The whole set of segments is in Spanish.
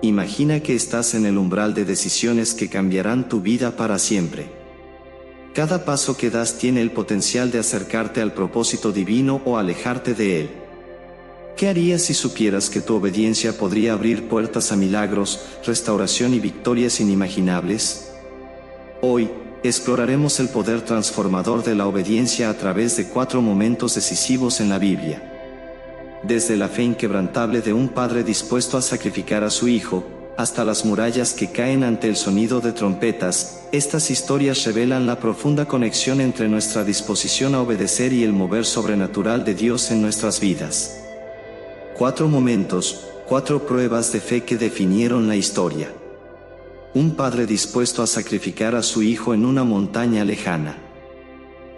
Imagina que estás en el umbral de decisiones que cambiarán tu vida para siempre. Cada paso que das tiene el potencial de acercarte al propósito divino o alejarte de él. ¿Qué harías si supieras que tu obediencia podría abrir puertas a milagros, restauración y victorias inimaginables? Hoy, exploraremos el poder transformador de la obediencia a través de 4 momentos decisivos en la Biblia. Desde la fe inquebrantable de un padre dispuesto a sacrificar a su hijo, hasta las murallas que caen ante el sonido de trompetas, estas historias revelan la profunda conexión entre nuestra disposición a obedecer y el mover sobrenatural de Dios en nuestras vidas. 4 momentos, 4 pruebas de fe que definieron la historia. Un padre dispuesto a sacrificar a su hijo en una montaña lejana.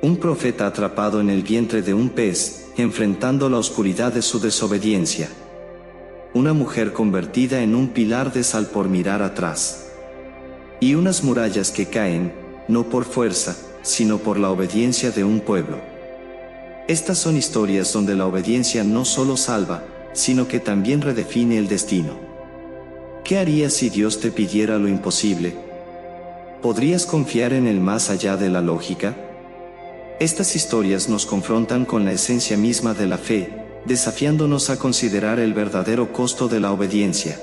Un profeta atrapado en el vientre de un pez, enfrentando la oscuridad de su desobediencia. Una mujer convertida en un pilar de sal por mirar atrás. Y unas murallas que caen, no por fuerza, sino por la obediencia de un pueblo. Estas son historias donde la obediencia no solo salva, sino que también redefine el destino. ¿Qué harías si Dios te pidiera lo imposible? ¿Podrías confiar en el más allá de la lógica? Estas historias nos confrontan con la esencia misma de la fe, desafiándonos a considerar el verdadero costo de la obediencia.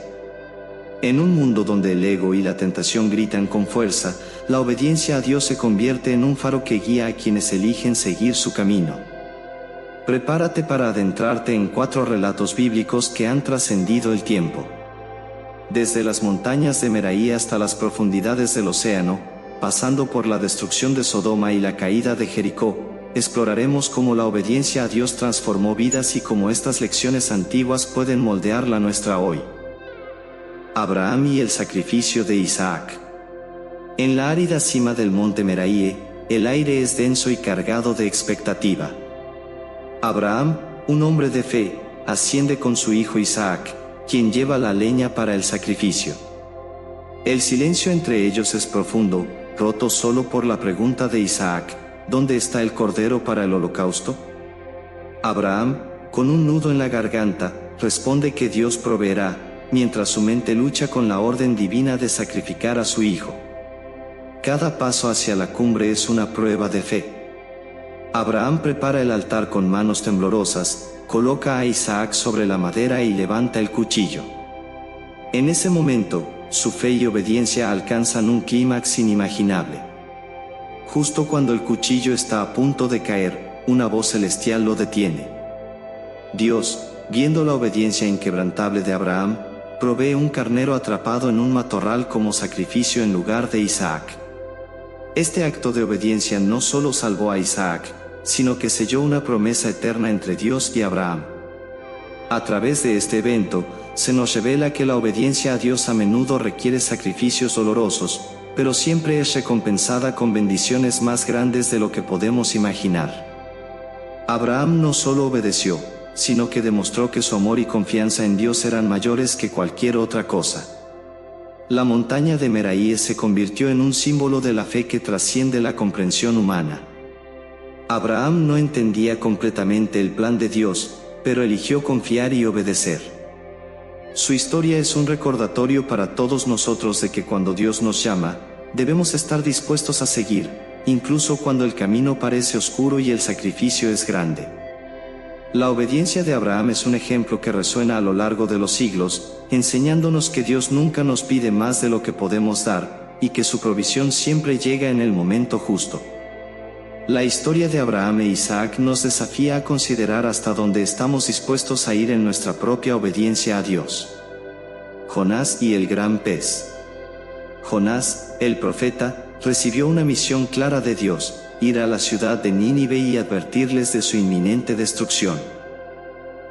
En un mundo donde el ego y la tentación gritan con fuerza, la obediencia a Dios se convierte en un faro que guía a quienes eligen seguir su camino. Prepárate para adentrarte en 4 relatos bíblicos que han trascendido el tiempo. Desde las montañas de Meraí hasta las profundidades del océano, pasando por la destrucción de Sodoma y la caída de Jericó, exploraremos cómo la obediencia a Dios transformó vidas y cómo estas lecciones antiguas pueden moldear la nuestra hoy. Abraham y el sacrificio de Isaac. En la árida cima del monte Meraí, el aire es denso y cargado de expectativa. Abraham, un hombre de fe, asciende con su hijo Isaac, quien lleva la leña para el sacrificio. El silencio entre ellos es profundo, roto solo por la pregunta de Isaac: ¿dónde está el cordero para el holocausto? Abraham, con un nudo en la garganta, responde que Dios proveerá, mientras su mente lucha con la orden divina de sacrificar a su hijo. Cada paso hacia la cumbre es una prueba de fe. Abraham prepara el altar con manos temblorosas, coloca a Isaac sobre la madera y levanta el cuchillo. En ese momento, su fe y obediencia alcanzan un clímax inimaginable. Justo cuando el cuchillo está a punto de caer, una voz celestial lo detiene. Dios, viendo la obediencia inquebrantable de Abraham, provee un carnero atrapado en un matorral como sacrificio en lugar de Isaac. Este acto de obediencia no solo salvó a Isaac, sino que selló una promesa eterna entre Dios y Abraham. A través de este evento, se nos revela que la obediencia a Dios a menudo requiere sacrificios dolorosos, pero siempre es recompensada con bendiciones más grandes de lo que podemos imaginar. Abraham no solo obedeció, sino que demostró que su amor y confianza en Dios eran mayores que cualquier otra cosa. La montaña de Meraí se convirtió en un símbolo de la fe que trasciende la comprensión humana. Abraham no entendía completamente el plan de Dios, pero eligió confiar y obedecer. Su historia es un recordatorio para todos nosotros de que cuando Dios nos llama, debemos estar dispuestos a seguir, incluso cuando el camino parece oscuro y el sacrificio es grande. La obediencia de Abraham es un ejemplo que resuena a lo largo de los siglos, enseñándonos que Dios nunca nos pide más de lo que podemos dar, y que su provisión siempre llega en el momento justo. La historia de Abraham e Isaac nos desafía a considerar hasta dónde estamos dispuestos a ir en nuestra propia obediencia a Dios. Jonás y el gran pez. Jonás, el profeta, recibió una misión clara de Dios: ir a la ciudad de Nínive y advertirles de su inminente destrucción.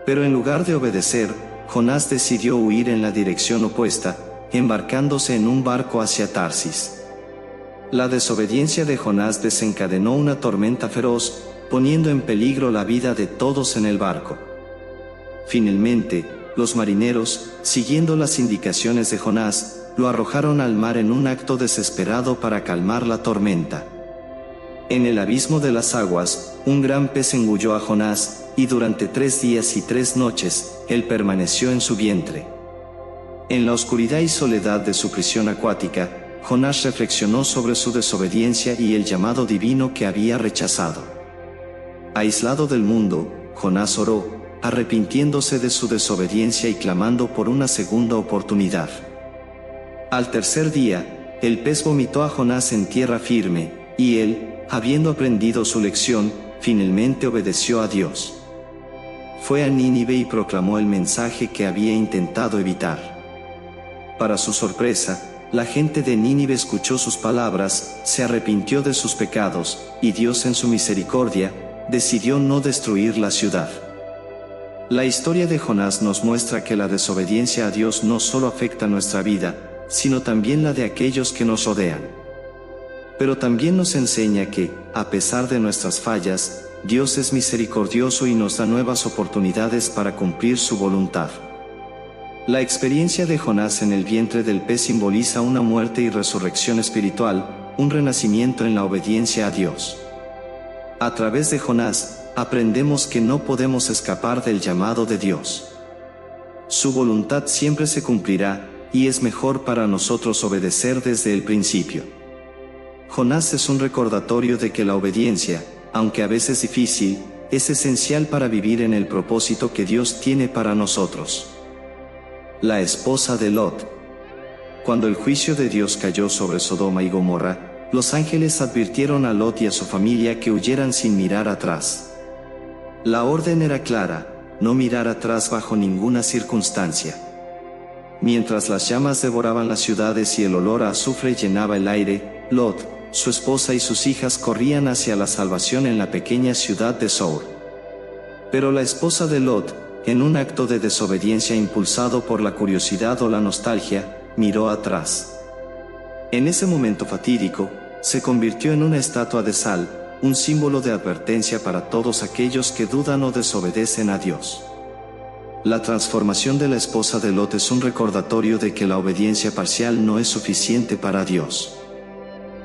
Pero en lugar de obedecer, Jonás decidió huir en la dirección opuesta, embarcándose en un barco hacia Tarsis. La desobediencia de Jonás desencadenó una tormenta feroz, poniendo en peligro la vida de todos en el barco. Finalmente, los marineros, siguiendo las indicaciones de Jonás, lo arrojaron al mar en un acto desesperado para calmar la tormenta. En el abismo de las aguas, un gran pez engulló a Jonás, y durante 3 días y 3 noches, él permaneció en su vientre. En la oscuridad y soledad de su prisión acuática, Jonás reflexionó sobre su desobediencia y el llamado divino que había rechazado. Aislado del mundo, Jonás oró, arrepintiéndose de su desobediencia y clamando por una segunda oportunidad. Al tercer día, el pez vomitó a Jonás en tierra firme, y él, habiendo aprendido su lección, finalmente obedeció a Dios. Fue a Nínive y proclamó el mensaje que había intentado evitar. Para su sorpresa, la gente de Nínive escuchó sus palabras, se arrepintió de sus pecados, y Dios en su misericordia, decidió no destruir la ciudad. La historia de Jonás nos muestra que la desobediencia a Dios no solo afecta nuestra vida, sino también la de aquellos que nos rodean. Pero también nos enseña que, a pesar de nuestras fallas, Dios es misericordioso y nos da nuevas oportunidades para cumplir su voluntad. La experiencia de Jonás en el vientre del pez simboliza una muerte y resurrección espiritual, un renacimiento en la obediencia a Dios. A través de Jonás, aprendemos que no podemos escapar del llamado de Dios. Su voluntad siempre se cumplirá, y es mejor para nosotros obedecer desde el principio. Jonás es un recordatorio de que la obediencia, aunque a veces difícil, es esencial para vivir en el propósito que Dios tiene para nosotros. La esposa de Lot. Cuando el juicio de Dios cayó sobre Sodoma y Gomorra, los ángeles advirtieron a Lot y a su familia que huyeran sin mirar atrás. La orden era clara: no mirar atrás bajo ninguna circunstancia. Mientras las llamas devoraban las ciudades y el olor a azufre llenaba el aire, Lot, su esposa y sus hijas corrían hacia la salvación en la pequeña ciudad de Zoar. Pero la esposa de Lot, en un acto de desobediencia impulsado por la curiosidad o la nostalgia, miró atrás. En ese momento fatídico, se convirtió en una estatua de sal, un símbolo de advertencia para todos aquellos que dudan o desobedecen a Dios. La transformación de la esposa de Lot es un recordatorio de que la obediencia parcial no es suficiente para Dios.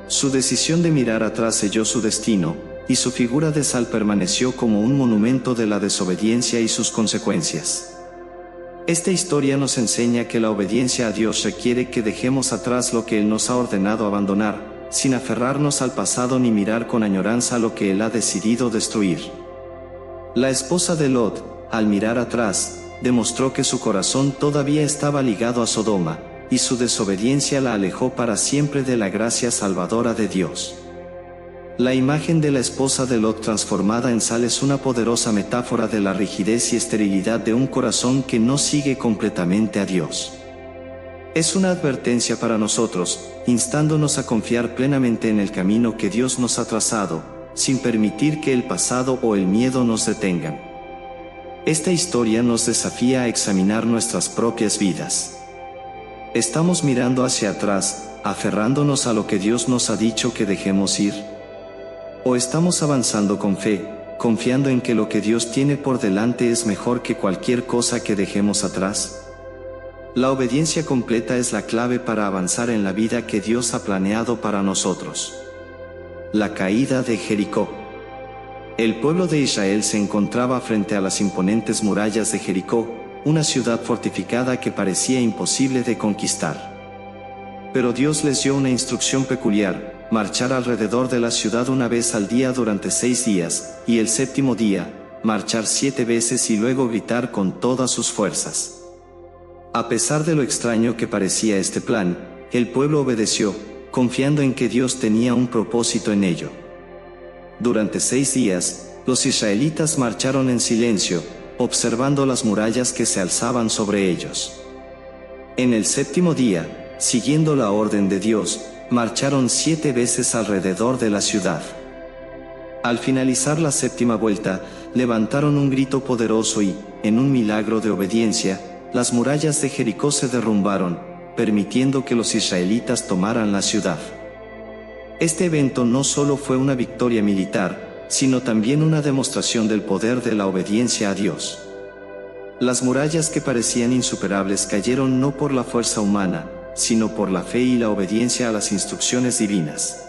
Su decisión de mirar atrás selló su destino, y su figura de sal permaneció como un monumento de la desobediencia y sus consecuencias. Esta historia nos enseña que la obediencia a Dios requiere que dejemos atrás lo que Él nos ha ordenado abandonar, sin aferrarnos al pasado ni mirar con añoranza lo que Él ha decidido destruir. La esposa de Lot, al mirar atrás, demostró que su corazón todavía estaba ligado a Sodoma, y su desobediencia la alejó para siempre de la gracia salvadora de Dios. La imagen de la esposa de Lot transformada en sal es una poderosa metáfora de la rigidez y esterilidad de un corazón que no sigue completamente a Dios. Es una advertencia para nosotros, instándonos a confiar plenamente en el camino que Dios nos ha trazado, sin permitir que el pasado o el miedo nos detengan. Esta historia nos desafía a examinar nuestras propias vidas. ¿Estamos mirando hacia atrás, aferrándonos a lo que Dios nos ha dicho que dejemos ir? ¿O estamos avanzando con fe, confiando en que lo que Dios tiene por delante es mejor que cualquier cosa que dejemos atrás? La obediencia completa es la clave para avanzar en la vida que Dios ha planeado para nosotros. La caída de Jericó. El pueblo de Israel se encontraba frente a las imponentes murallas de Jericó, una ciudad fortificada que parecía imposible de conquistar. Pero Dios les dio una instrucción peculiar: marchar alrededor de la ciudad una vez al día durante 6 días, y el séptimo día, marchar 7 veces y luego gritar con todas sus fuerzas. A pesar de lo extraño que parecía este plan, el pueblo obedeció, confiando en que Dios tenía un propósito en ello. Durante 6 días, los israelitas marcharon en silencio, observando las murallas que se alzaban sobre ellos. En el séptimo día, siguiendo la orden de Dios, marcharon 7 veces alrededor de la ciudad. Al finalizar la séptima vuelta, levantaron un grito poderoso y, en un milagro de obediencia, las murallas de Jericó se derrumbaron, permitiendo que los israelitas tomaran la ciudad. Este evento no solo fue una victoria militar, sino también una demostración del poder de la obediencia a Dios. Las murallas que parecían insuperables cayeron no por la fuerza humana, sino por la fe y la obediencia a las instrucciones divinas.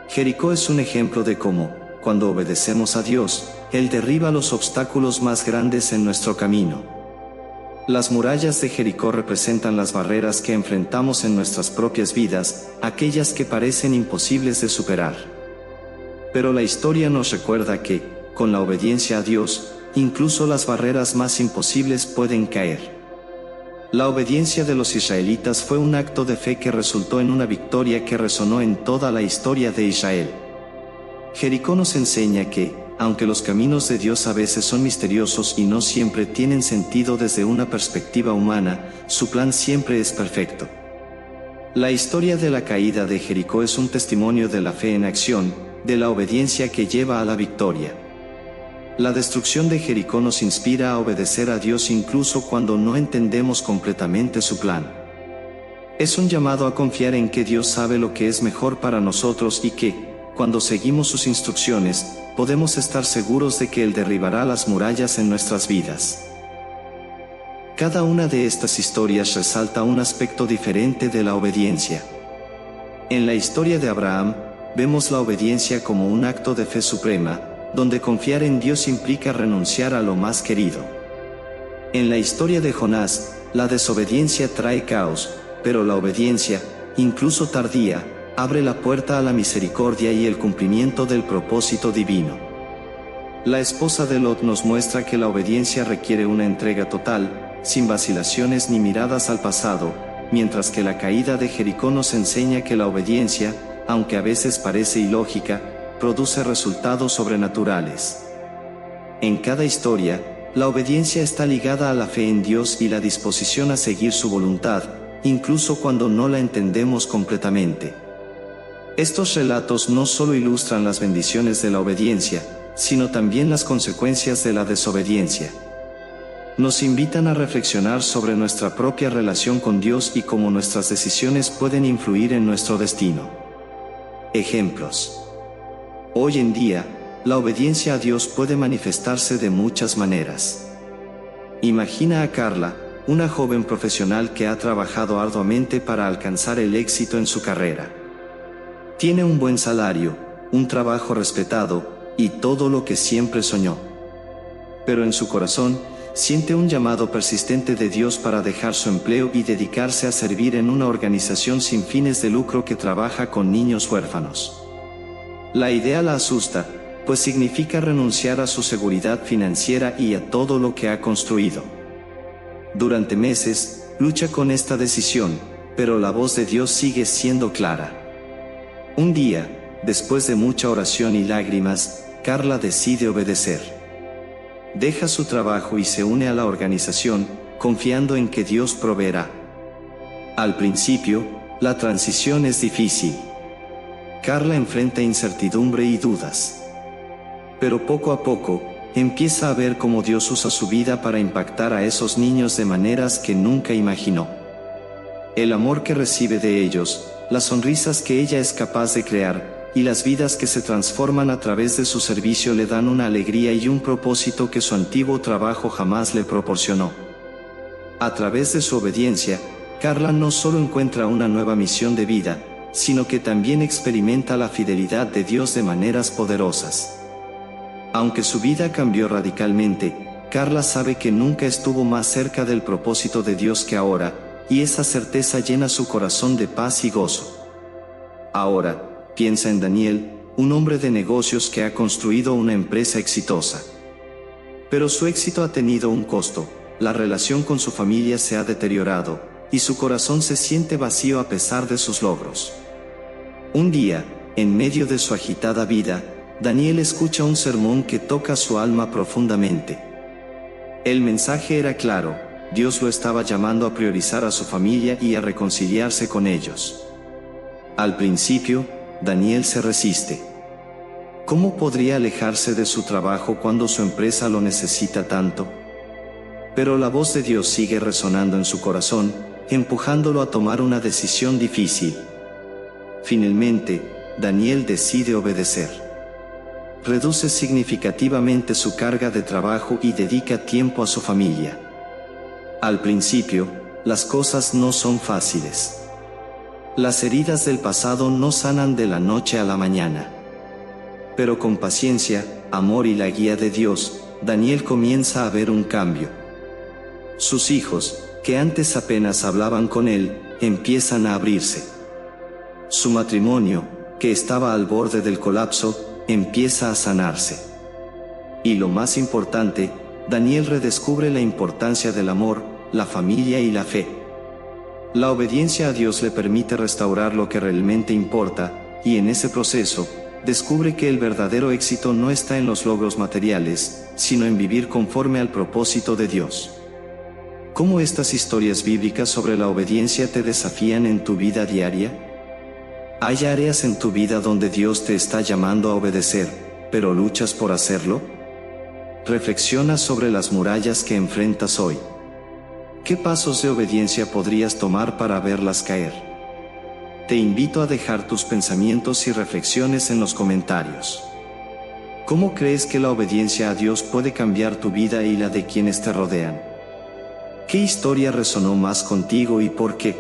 Jericó es un ejemplo de cómo, cuando obedecemos a Dios, Él derriba los obstáculos más grandes en nuestro camino. Las murallas de Jericó representan las barreras que enfrentamos en nuestras propias vidas, aquellas que parecen imposibles de superar. Pero la historia nos recuerda que, con la obediencia a Dios, incluso las barreras más imposibles pueden caer. La obediencia de los israelitas fue un acto de fe que resultó en una victoria que resonó en toda la historia de Israel. Jericó nos enseña que, aunque los caminos de Dios a veces son misteriosos y no siempre tienen sentido desde una perspectiva humana, su plan siempre es perfecto. La historia de la caída de Jericó es un testimonio de la fe en acción, de la obediencia que lleva a la victoria. La destrucción de Jericó nos inspira a obedecer a Dios incluso cuando no entendemos completamente su plan. Es un llamado a confiar en que Dios sabe lo que es mejor para nosotros y que, cuando seguimos sus instrucciones, podemos estar seguros de que Él derribará las murallas en nuestras vidas. Cada una de estas historias resalta un aspecto diferente de la obediencia. En la historia de Abraham, vemos la obediencia como un acto de fe suprema, donde confiar en Dios implica renunciar a lo más querido. En la historia de Jonás, la desobediencia trae caos, pero la obediencia, incluso tardía, abre la puerta a la misericordia y el cumplimiento del propósito divino. La esposa de Lot nos muestra que la obediencia requiere una entrega total, sin vacilaciones ni miradas al pasado, mientras que la caída de Jericó nos enseña que la obediencia, aunque a veces parece ilógica, produce resultados sobrenaturales. En cada historia, la obediencia está ligada a la fe en Dios y la disposición a seguir su voluntad, incluso cuando no la entendemos completamente. Estos relatos no solo ilustran las bendiciones de la obediencia, sino también las consecuencias de la desobediencia. Nos invitan a reflexionar sobre nuestra propia relación con Dios y cómo nuestras decisiones pueden influir en nuestro destino. Ejemplos. Hoy en día, la obediencia a Dios puede manifestarse de muchas maneras. Imagina a Carla, una joven profesional que ha trabajado arduamente para alcanzar el éxito en su carrera. Tiene un buen salario, un trabajo respetado, y todo lo que siempre soñó. Pero en su corazón, siente un llamado persistente de Dios para dejar su empleo y dedicarse a servir en una organización sin fines de lucro que trabaja con niños huérfanos. La idea la asusta, pues significa renunciar a su seguridad financiera y a todo lo que ha construido. Durante meses, lucha con esta decisión, pero la voz de Dios sigue siendo clara. Un día, después de mucha oración y lágrimas, Carla decide obedecer. Deja su trabajo y se une a la organización, confiando en que Dios proveerá. Al principio, la transición es difícil. Carla enfrenta incertidumbre y dudas. Pero poco a poco, empieza a ver cómo Dios usa su vida para impactar a esos niños de maneras que nunca imaginó. El amor que recibe de ellos, las sonrisas que ella es capaz de crear, y las vidas que se transforman a través de su servicio le dan una alegría y un propósito que su antiguo trabajo jamás le proporcionó. A través de su obediencia, Carla no solo encuentra una nueva misión de vida, sino que también experimenta la fidelidad de Dios de maneras poderosas. Aunque su vida cambió radicalmente, Carla sabe que nunca estuvo más cerca del propósito de Dios que ahora, y esa certeza llena su corazón de paz y gozo. Ahora, piensa en Daniel, un hombre de negocios que ha construido una empresa exitosa. Pero su éxito ha tenido un costo, la relación con su familia se ha deteriorado, y su corazón se siente vacío a pesar de sus logros. Un día, en medio de su agitada vida, Daniel escucha un sermón que toca su alma profundamente. El mensaje era claro: Dios lo estaba llamando a priorizar a su familia y a reconciliarse con ellos. Al principio, Daniel se resiste. ¿Cómo podría alejarse de su trabajo cuando su empresa lo necesita tanto? Pero la voz de Dios sigue resonando en su corazón, empujándolo a tomar una decisión difícil. Finalmente, Daniel decide obedecer. Reduce significativamente su carga de trabajo y dedica tiempo a su familia. Al principio, las cosas no son fáciles. Las heridas del pasado no sanan de la noche a la mañana. Pero con paciencia, amor y la guía de Dios, Daniel comienza a ver un cambio. Sus hijos, que antes apenas hablaban con él, empiezan a abrirse. Su matrimonio, que estaba al borde del colapso, empieza a sanarse. Y lo más importante, Daniel redescubre la importancia del amor, la familia y la fe. La obediencia a Dios le permite restaurar lo que realmente importa, y en ese proceso, descubre que el verdadero éxito no está en los logros materiales, sino en vivir conforme al propósito de Dios. ¿Cómo estas historias bíblicas sobre la obediencia te desafían en tu vida diaria? ¿Hay áreas en tu vida donde Dios te está llamando a obedecer, pero luchas por hacerlo? Reflexiona sobre las murallas que enfrentas hoy. ¿Qué pasos de obediencia podrías tomar para verlas caer? Te invito a dejar tus pensamientos y reflexiones en los comentarios. ¿Cómo crees que la obediencia a Dios puede cambiar tu vida y la de quienes te rodean? ¿Qué historia resonó más contigo y por qué?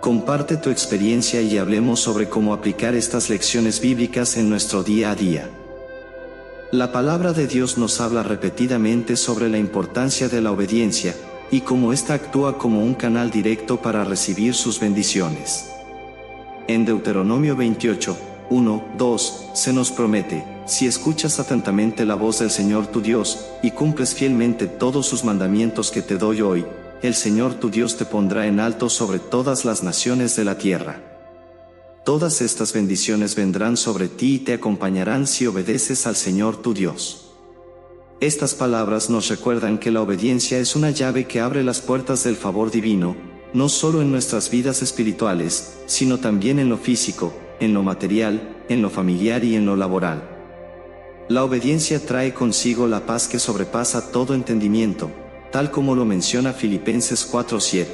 Comparte tu experiencia y hablemos sobre cómo aplicar estas lecciones bíblicas en nuestro día a día. La palabra de Dios nos habla repetidamente sobre la importancia de la obediencia, y cómo ésta actúa como un canal directo para recibir sus bendiciones. En Deuteronomio 28, 1, 2, se nos promete: si escuchas atentamente la voz del Señor tu Dios, y cumples fielmente todos sus mandamientos que te doy hoy, el Señor tu Dios te pondrá en alto sobre todas las naciones de la tierra. Todas estas bendiciones vendrán sobre ti y te acompañarán si obedeces al Señor tu Dios. Estas palabras nos recuerdan que la obediencia es una llave que abre las puertas del favor divino, no solo en nuestras vidas espirituales, sino también en lo físico, en lo material, en lo familiar y en lo laboral. La obediencia trae consigo la paz que sobrepasa todo entendimiento, tal como lo menciona Filipenses 4:7.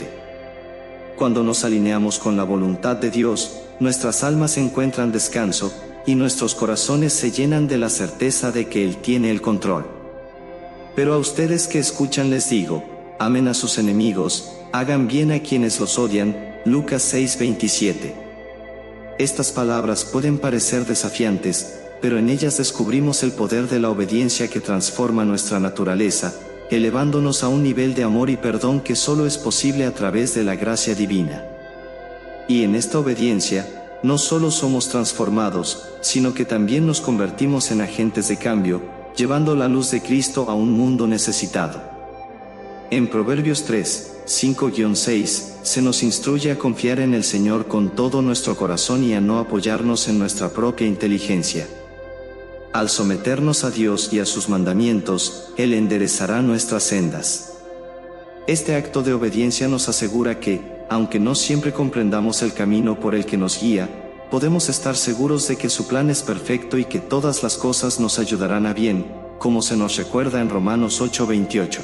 Cuando nos alineamos con la voluntad de Dios, nuestras almas encuentran descanso, y nuestros corazones se llenan de la certeza de que Él tiene el control. Pero a ustedes que escuchan les digo: amen a sus enemigos, hagan bien a quienes los odian. Lucas 6:27. Estas palabras pueden parecer desafiantes, pero en ellas descubrimos el poder de la obediencia que transforma nuestra naturaleza, elevándonos a un nivel de amor y perdón que solo es posible a través de la gracia divina. Y en esta obediencia, no solo somos transformados, sino que también nos convertimos en agentes de cambio, llevando la luz de Cristo a un mundo necesitado. En Proverbios 3, 5-6, se nos instruye a confiar en el Señor con todo nuestro corazón y a no apoyarnos en nuestra propia inteligencia. Al someternos a Dios y a sus mandamientos, Él enderezará nuestras sendas. Este acto de obediencia nos asegura que, aunque no siempre comprendamos el camino por el que nos guía, podemos estar seguros de que su plan es perfecto y que todas las cosas nos ayudarán a bien, como se nos recuerda en Romanos 8:28.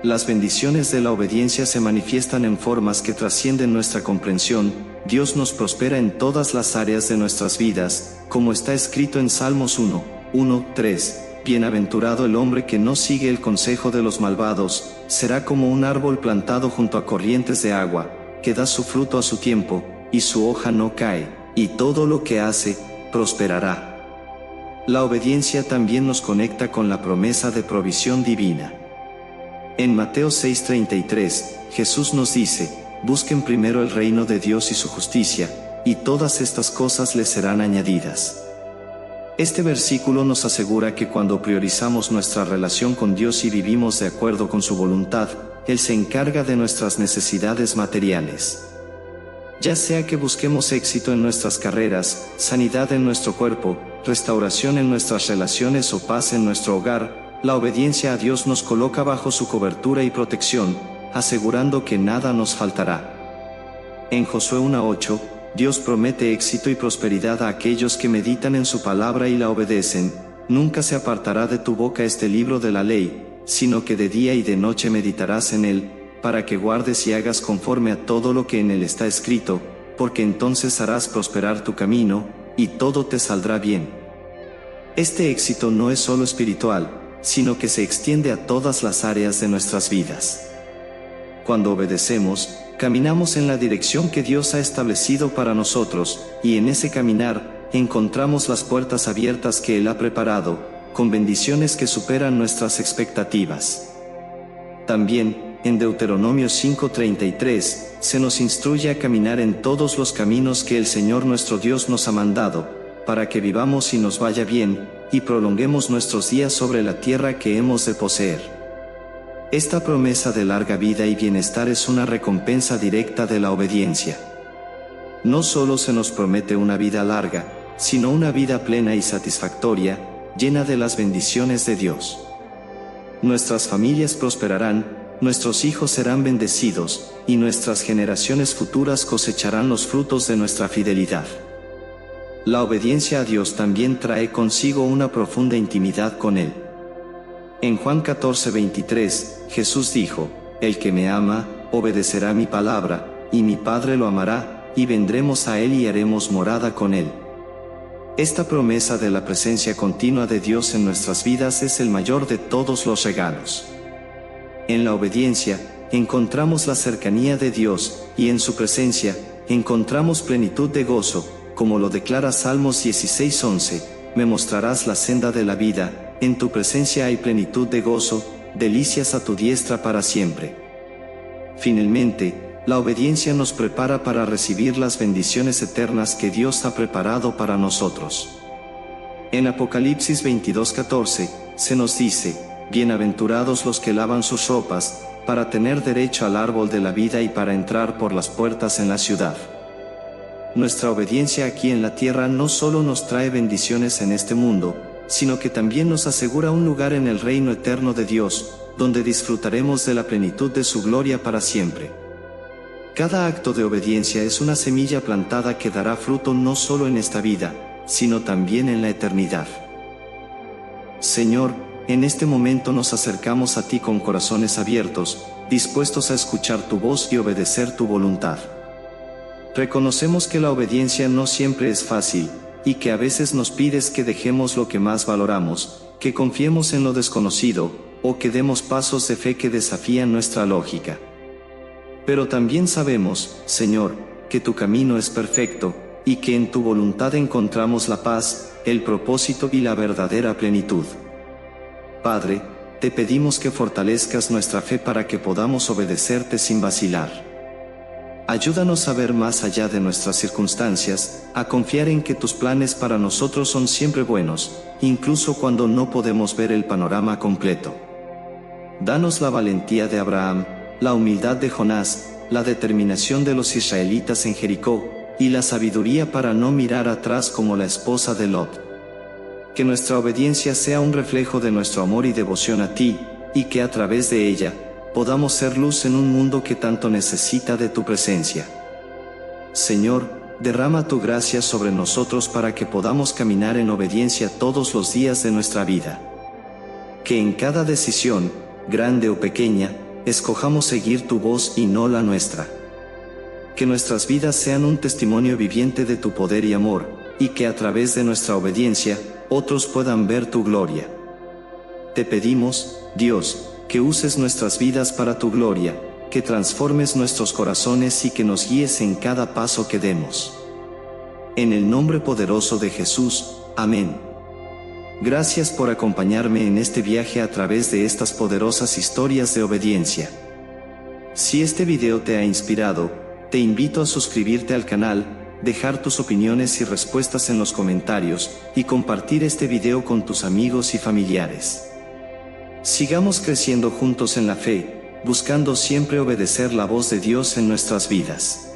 Las bendiciones de la obediencia se manifiestan en formas que trascienden nuestra comprensión. Dios nos prospera en todas las áreas de nuestras vidas, como está escrito en Salmos 1:3. Bienaventurado el hombre que no sigue el consejo de los malvados, será como un árbol plantado junto a corrientes de agua, que da su fruto a su tiempo, y su hoja no cae, y todo lo que hace, prosperará. La obediencia también nos conecta con la promesa de provisión divina. En Mateo 6:33, Jesús nos dice: busquen primero el reino de Dios y su justicia, y todas estas cosas les serán añadidas. Este versículo nos asegura que cuando priorizamos nuestra relación con Dios y vivimos de acuerdo con su voluntad, Él se encarga de nuestras necesidades materiales. Ya sea que busquemos éxito en nuestras carreras, sanidad en nuestro cuerpo, restauración en nuestras relaciones o paz en nuestro hogar, la obediencia a Dios nos coloca bajo su cobertura y protección, asegurando que nada nos faltará. En Josué 1:8, Dios promete éxito y prosperidad a aquellos que meditan en su palabra y la obedecen. Nunca se apartará de tu boca este libro de la ley, sino que de día y de noche meditarás en él, para que guardes y hagas conforme a todo lo que en él está escrito, porque entonces harás prosperar tu camino, y todo te saldrá bien. Este éxito no es solo espiritual, sino que se extiende a todas las áreas de nuestras vidas. Cuando obedecemos, caminamos en la dirección que Dios ha establecido para nosotros, y en ese caminar, encontramos las puertas abiertas que Él ha preparado, con bendiciones que superan nuestras expectativas. También, en Deuteronomio 5:33, se nos instruye a caminar en todos los caminos que el Señor nuestro Dios nos ha mandado, para que vivamos y nos vaya bien, y prolonguemos nuestros días sobre la tierra que hemos de poseer. Esta promesa de larga vida y bienestar es una recompensa directa de la obediencia. No solo se nos promete una vida larga, sino una vida plena y satisfactoria, llena de las bendiciones de Dios. Nuestras familias prosperarán, nuestros hijos serán bendecidos, y nuestras generaciones futuras cosecharán los frutos de nuestra fidelidad. La obediencia a Dios también trae consigo una profunda intimidad con Él. En Juan 14:23, Jesús dijo: El que me ama, obedecerá mi palabra, y mi Padre lo amará, y vendremos a Él y haremos morada con Él. Esta promesa de la presencia continua de Dios en nuestras vidas es el mayor de todos los regalos. En la obediencia, encontramos la cercanía de Dios, y en su presencia, encontramos plenitud de gozo, como lo declara Salmos 16:11, me mostrarás la senda de la vida, en tu presencia hay plenitud de gozo, delicias a tu diestra para siempre. Finalmente, la obediencia nos prepara para recibir las bendiciones eternas que Dios ha preparado para nosotros. En Apocalipsis 22:14, se nos dice: Bienaventurados los que lavan sus ropas, para tener derecho al árbol de la vida y para entrar por las puertas en la ciudad. Nuestra obediencia aquí en la tierra no solo nos trae bendiciones en este mundo, sino que también nos asegura un lugar en el reino eterno de Dios, donde disfrutaremos de la plenitud de su gloria para siempre. Cada acto de obediencia es una semilla plantada que dará fruto no solo en esta vida, sino también en la eternidad. Señor, en este momento nos acercamos a ti con corazones abiertos, dispuestos a escuchar tu voz y obedecer tu voluntad. Reconocemos que la obediencia no siempre es fácil, y que a veces nos pides que dejemos lo que más valoramos, que confiemos en lo desconocido, o que demos pasos de fe que desafían nuestra lógica. Pero también sabemos, Señor, que tu camino es perfecto, y que en tu voluntad encontramos la paz, el propósito y la verdadera plenitud. Padre, te pedimos que fortalezcas nuestra fe para que podamos obedecerte sin vacilar. Ayúdanos a ver más allá de nuestras circunstancias, a confiar en que tus planes para nosotros son siempre buenos, incluso cuando no podemos ver el panorama completo. Danos la valentía de Abraham, la humildad de Jonás, la determinación de los israelitas en Jericó, y la sabiduría para no mirar atrás como la esposa de Lot. Que nuestra obediencia sea un reflejo de nuestro amor y devoción a ti, y que a través de ella, podamos ser luz en un mundo que tanto necesita de tu presencia. Señor, derrama tu gracia sobre nosotros para que podamos caminar en obediencia todos los días de nuestra vida. Que en cada decisión, grande o pequeña, escojamos seguir tu voz y no la nuestra. Que nuestras vidas sean un testimonio viviente de tu poder y amor, y que a través de nuestra obediencia, otros puedan ver tu gloria. Te pedimos, Dios, que uses nuestras vidas para tu gloria, que transformes nuestros corazones y que nos guíes en cada paso que demos. En el nombre poderoso de Jesús, amén. Gracias por acompañarme en este viaje a través de estas poderosas historias de obediencia. Si este video te ha inspirado, te invito a suscribirte al canal, dejar tus opiniones y respuestas en los comentarios, y compartir este video con tus amigos y familiares. Sigamos creciendo juntos en la fe, buscando siempre obedecer la voz de Dios en nuestras vidas.